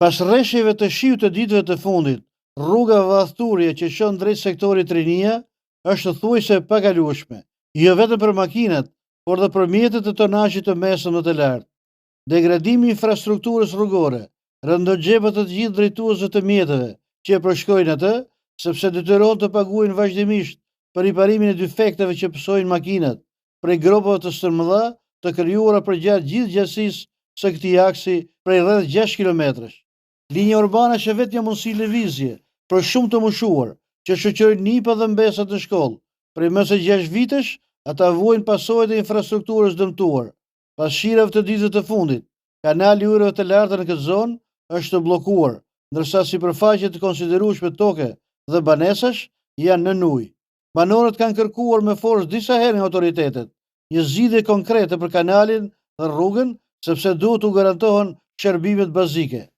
Pas rreshjeve të shiut të ditëve të fundit, rruga Vathturje që shon drejt sektorit Rinia është thuajse e pakalueshme, jo vetëm për makinat, por dhe për mjetet e tonazhit të mesëm dhe të lartë. Degradimi i infrastrukturës rrugore rëndon xhepet të gjithë drejtuesve të mjeteve që e përshkojnë atë, sepse detyrohen të paguajnë vazhdimisht për riparimin e defekteve që pësojnë makinat, prej gropave të stërmëdha të krijuara përgjatë gjithë gjatësisë së këtij aksi prej rreth 6 kilometrash. Linja urbane që vetë një mundësi lëvizje për shumë të moshuar, që shoqërojnë nipa dhe mbesat në shkollë. Prej më së 6 vitesh, ata vuajnë pasojat e infrastrukturës dëmtuar. Pas shirave të ditëve të fundit, kanali ujërave të larta në këtë zonë është bllokuar, ndërsa sipërfaqe të konsiderueshme toke dhe banesash janë nën ujë. Banorët kanë kërkuar me forcë disa herë nga autoritetet një zgjidhje konkrete për kanalin dhe rrugën, sepse duhet u garantohen shërbimet bazike.